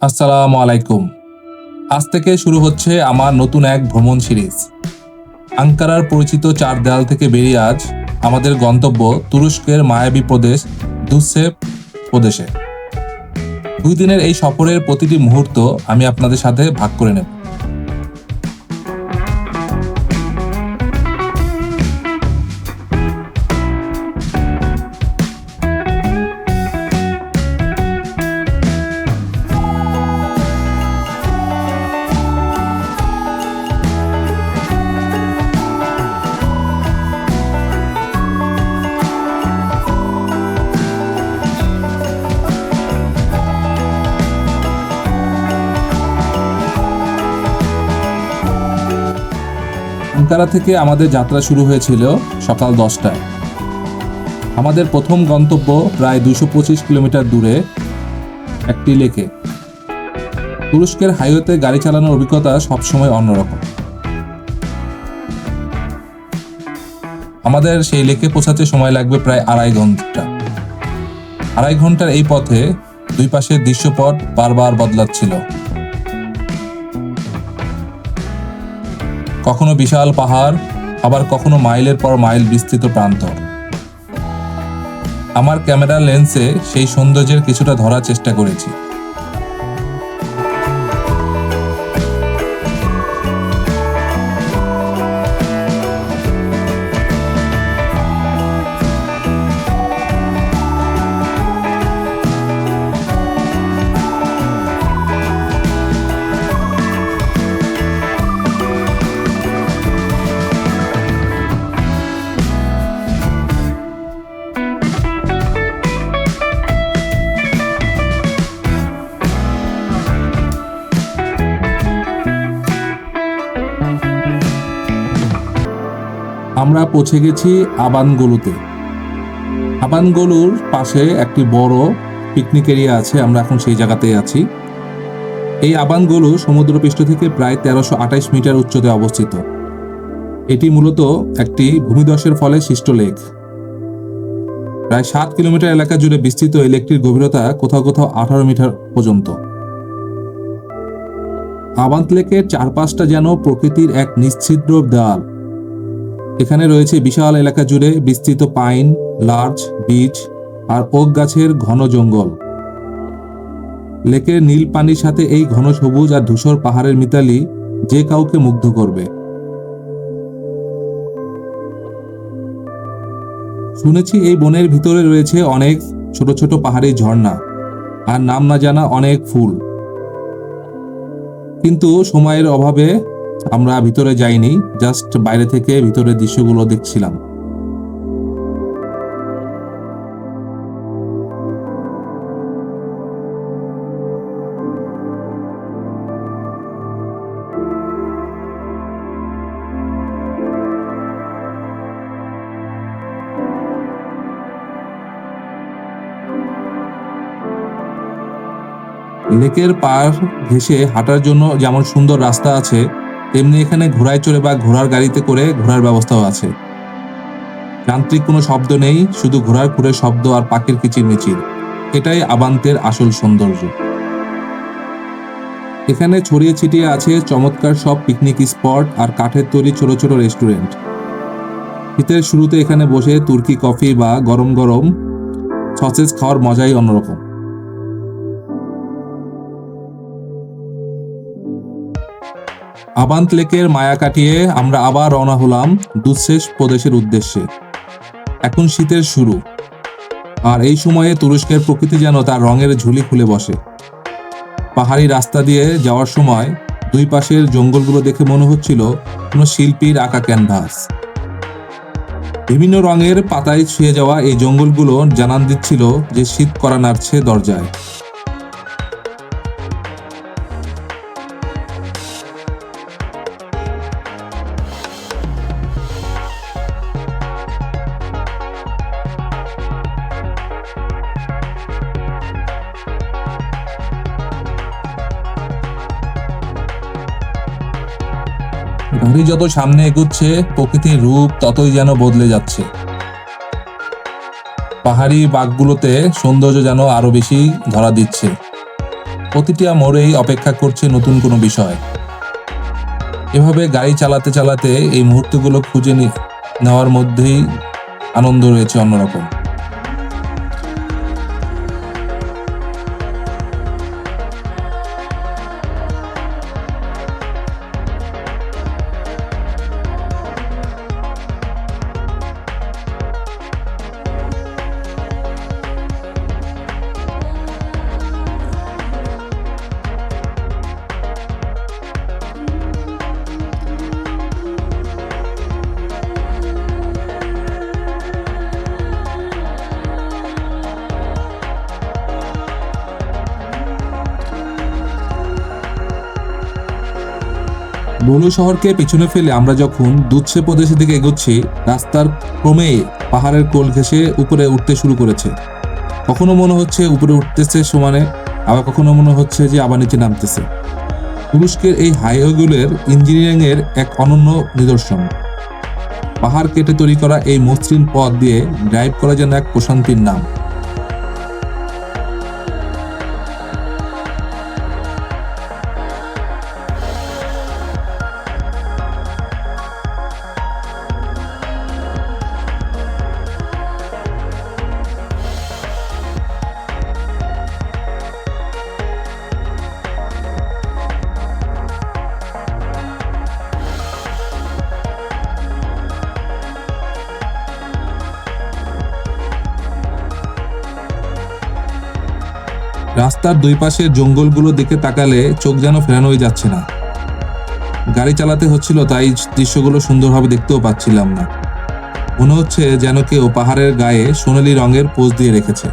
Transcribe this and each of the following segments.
আসসালামু আলাইকুম। আজ থেকে শুরু হচ্ছে আমার নতুন এক ভ্রমণ সিরিজ। আঙ্কারার পরিচিত চার দেয়াল থেকে বেরিয়ে আজ আমাদের গন্তব্য তুরস্কের মায়াবী প্রদেশ দুসসেপ প্রদেশে। 2 দিনের এই সফরের প্রতিটি মুহূর্ত আমি আপনাদের সাথে ভাগ করে নেব। আঙ্কারা থেকে আমাদের যাত্রা শুরু হয়েছিল সকাল 10টায়। আমাদের প্রথম গন্তব্য প্রায় 225 কিলোমিটার দূরে একটি লেকে। তুরস্কের হাইওয়েতে গাড়ি চালানোর অভিজ্ঞতা সবসময় অন্যরকম। আমাদের সেই লেকে পৌঁছাতে সময় লাগবে প্রায় 2.5 ঘন্টা। 2.5 ঘন্টার এই পথে দুই পাশের দৃশ্যপট বারবার বদলাচ্ছিল। কখনো বিশাল পাহাড়, আবার কখনো মাইলের পর মাইল বিস্তৃত প্রান্তর। আমার ক্যামেরার লেন্সে সেই সৌন্দর্যের কিছুটা ধরার চেষ্টা করেছি। আমরা পৌঁছে গেছি আবানগোলুতে। আবানগোলুর পাশে একটি বড় পিকনিক এরিয়া আছে, আমরা এখন সেই জায়গাতেই আছি। এই আবানগোলু সমুদ্রপৃষ্ঠ থেকে প্রায় 1328 মিটার উচ্চতায় অবস্থিত। এটি মূলত একটি ভূমিধসের ফলে সৃষ্ট লেক। প্রায় 7 কিলোমিটার এলাকা জুড়ে বিস্তৃত এই লেকটির গভীরতা কোথাও কোথাও 18 মিটার পর্যন্ত। আবান্ত লেকের চারপাশটা যেন প্রকৃতির এক নিশ্ছিদ্র দেয়াল। এখানে রয়েছে বিশাল এলাকা জুড়ে বিস্তৃত পাইন, লার্চ, বীচ আর ওক গাছের ঘন জঙ্গল। লেকের নীল পানির সাথে এই ঘন সবুজ আর ধূসর পাহাড়ের মিতালি যে কাউকে মুগ্ধ করবে। শুনেছি এই বনের ভিতরে রয়েছে অনেক ছোট ছোট পাহাড়ি ঝর্ণা আর নাম না জানা অনেক ফুল, কিন্তু সময়ের অভাবে আমরা ভিতরে যাইনি, জাস্ট বাইরে থেকে ভিতরের দৃশ্যগুলো দেখছিলাম। লেকের পার ঘেঁষে হাঁটার জন্য যেমন সুন্দর রাস্তা আছে, তেমনি এখানে ঘোড়ায় চড়ে বা ঘোড়ার গাড়িতে করে ঘোরার ব্যবস্থাও আছে। যান্ত্রিক কোনো শব্দ নেই, শুধু ঘোড়ার খুরের শব্দ আর পাখির কিচিরমিচির। এটাই আবান্তের আসল সৌন্দর্য। এখানে ছড়িয়ে ছিটিয়ে আছে চমৎকার সব পিকনিক স্পট আর কাঠের তৈরি ছোট ছোট রেস্টুরেন্ট। শীতের শুরুতে এখানে বসে তুর্কি কফি বা গরম গরম সসেজ খাওয়ার মজাই অন্যরকম। আবান্ত লেকের মায়া কাটিয়ে আমরা আবার রওনা হলাম দুসসেপ প্রদেশের উদ্দেশ্যে। এখন শীতের শুরু, আর এই সময়ে তুরস্কের প্রকৃতি যেন তার রঙের ঝুলি খুলে বসে। পাহাড়ি রাস্তা দিয়ে যাওয়ার সময় দুই পাশের জঙ্গলগুলো দেখে মনে হচ্ছিল কোনো শিল্পীর আঁকা ক্যানভাস। বিভিন্ন রঙের পাতায় ছুঁয়ে যাওয়া এই জঙ্গলগুলো জানান দিচ্ছিল যে শীত করা নাড়ছে দরজায়। গাড়ি যত সামনে এগুচ্ছে প্রকৃতির রূপ ততই যেন বদলে যাচ্ছে। পাহাড়ি বাঁকগুলোতে সৌন্দর্য যেন আরো বেশি ধরা দিচ্ছে। প্রতিটা মোড়েই অপেক্ষা করছে নতুন কোনো বিষয়। এভাবে গাড়ি চালাতে চালাতে এই মুহূর্তগুলো খুঁজে নেওয়ার মধ্যেই আনন্দ রয়েছে অন্যরকম। বলু শহরকে পিছনে ফেলে আমরা যখন দুধসে প্রদেশের দিকে এগোচ্ছি, রাস্তার ক্রমে পাহাড়ের কোল ঘেঁষে উপরে উঠতে শুরু করেছে। কখনো মনে হচ্ছে উপরে উঠতেছে সমানে, আবার কখনো মনে হচ্ছে যে আবার নিচে নামতেছে। তুরস্কের এই হাইওয়েগুলোর ইঞ্জিনিয়ারিং এর এক অনন্য নিদর্শন। পাহাড় কেটে তৈরি করা এই মসৃণ পথ দিয়ে ড্রাইভ করা যেন এক প্রশান্তির নাম। রাস্তার দুই পাশের জঙ্গলগুলো দিকে তাকালে চোখ যেন ফেরানোই যাচ্ছে না। গাড়ি চালাতে হচ্ছিল, তাই দৃশ্যগুলো সুন্দরভাবে দেখতেও পাচ্ছিলাম না। মনে হচ্ছে যেন কেউ পাহাড়ের গায়ে সোনালী রঙের পোজ দিয়ে রেখেছে।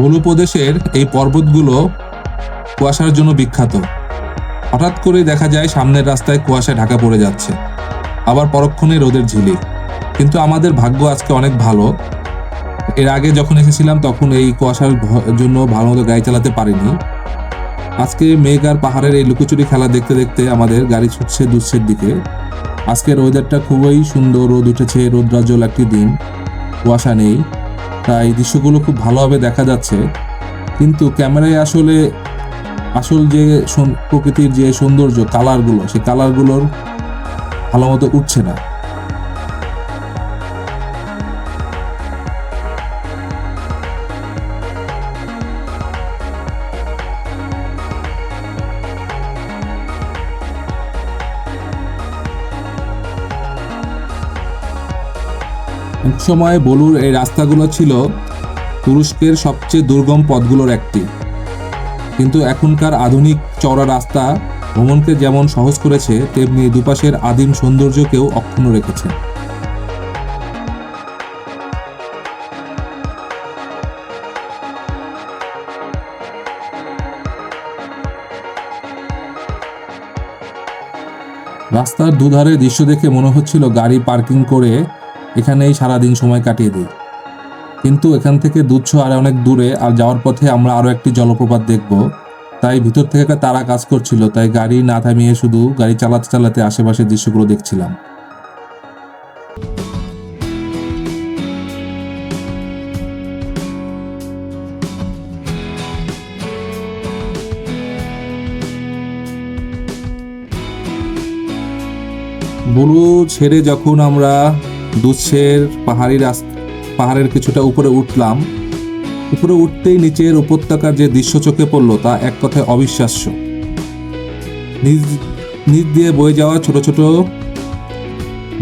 বলু প্রদেশের এই পর্বতগুলো কুয়াশার জন্য বিখ্যাত। হঠাৎ করে দেখা যায় সামনের রাস্তায় কুয়াশায় ঢাকা পড়ে যাচ্ছে, আবার পরক্ষণে রোদের ঝিলিক। কিন্তু আমাদের ভাগ্য আজকে অনেক ভালো। এর আগে যখন এসেছিলাম তখন এই কুয়াশার জন্য ভালো মতো গাড়ি চালাতে পারিনি। আজকে মেঘ আর পাহাড়ের এই লুকোচুরি খেলা দেখতে দেখতে আমাদের গাড়ি ছুটছে দুধসের দিকে। আজকের ওয়েদারটা খুবই সুন্দর, রোদ উঠেছে, রৌদ্রাজ্জ্বল একটি দিন, কুয়াশা নেই, তাই দৃশ্যগুলো খুব ভালোভাবে দেখা যাচ্ছে। কিন্তু ক্যামেরায় আসল যে প্রকৃতির যে সৌন্দর্য, কালারগুলো, সেই কালারগুলোর ভালো মতো উঠছে না। এক সময় বলুর এই রাস্তাগুলো ছিল তুরস্কের সবচেয়ে দুর্গম পথগুলোর একটি, কিন্তু এখনকার আধুনিক চওড়া রাস্তা ভ্রমণকে যেমন সহজ করেছে, তেমনি দুপাশের আদিম সৌন্দর্যকেও অক্ষুণ্ণ রেখেছে। রাস্তার দুধারে দৃশ্য দেখে মনে হচ্ছিল গাড়ি পার্কিং করে এখানেই সারাদিন সময় কাটিয়ে দিই। কিন্তু এখান থেকে দুধস আর অনেক দূরে, আর যাওয়ার পথে আমরা আরও একটি জলপ্রপাত দেখব। তাই ভিতর থেকে একটা তারা কাজ করছিল, তাই গাড়ি না থামিয়ে শুধু গাড়ি চালাতে চালাতে আশেপাশের দৃশ্যগুলো দেখছিলাম। বলু ছেড়ে যখন আমরা দুধসের পাহাড়ের কিছুটা উপরে উঠলাম, উপরে উঠতেই নিচের উপত্যকার যে দৃশ্য চোখে পড়লো তা এক কথায় অবিশ্বাস্য। নিচ দিয়ে বয়ে যাওয়া ছোট ছোট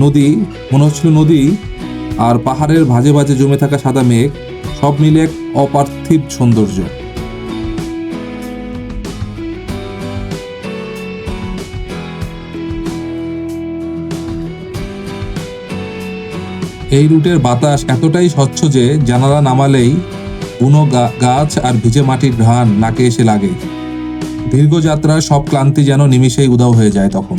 নদী, মনে হচ্ছিল নদী, আর পাহাড়ের ভাঁজে ভাঁজে জমে থাকা সাদা মেঘ, সব মিলে এক অপার্থিব সৌন্দর্য। এই রুটের বাতাস এতটাই স্বচ্ছ যে জানালা নামালেই বুনো গাছ আর ভিজে মাটির ঘ্রাণ নাকে এসে লাগে। দীর্ঘ যাত্রার সব ক্লান্তি যেন নিমিষেই উধাও হয়ে যায় তখন।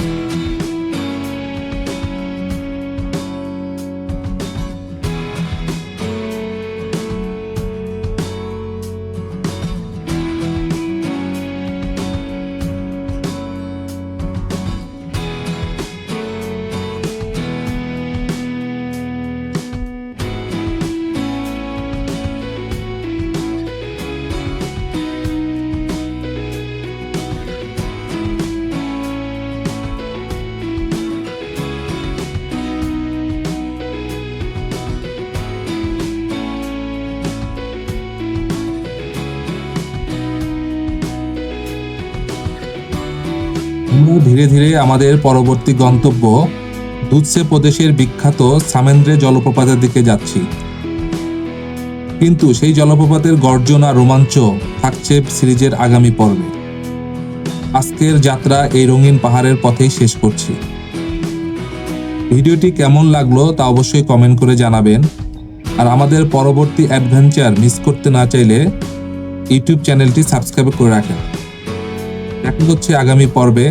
আমরা ধীরে ধীরে আমাদের পরবর্তী গন্তব্য দুধসে প্রদেশের বিখ্যাত সামেন্দ্রে জলপ্রপাতের দিকে যাচ্ছি। কিন্তু সেই জলপ্রপাতের গর্জন আর রোমাঞ্চ থাকছে সিরিজের আগামী পর্বে। আজকের যাত্রা এই রঙিন পাহাড়ের পথেই শেষ করছি। ভিডিওটি কেমন লাগলো তা অবশ্যই কমেন্ট করে জানাবেন। আর আমাদের পরবর্তী অ্যাডভেঞ্চার মিস করতে না চাইলে ইউটিউব চ্যানেলটি সাবস্ক্রাইব করে রাখেন। দেখা হচ্ছে আগামী পর্বে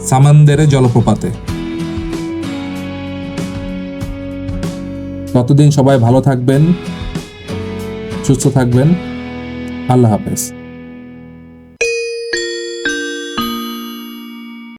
সামান্দেরে জলপ্রপাতে। ততদিন সবাই ভালো থাকবেন, সুস্থ থাকবেন। আল্লাহ হাফেজ।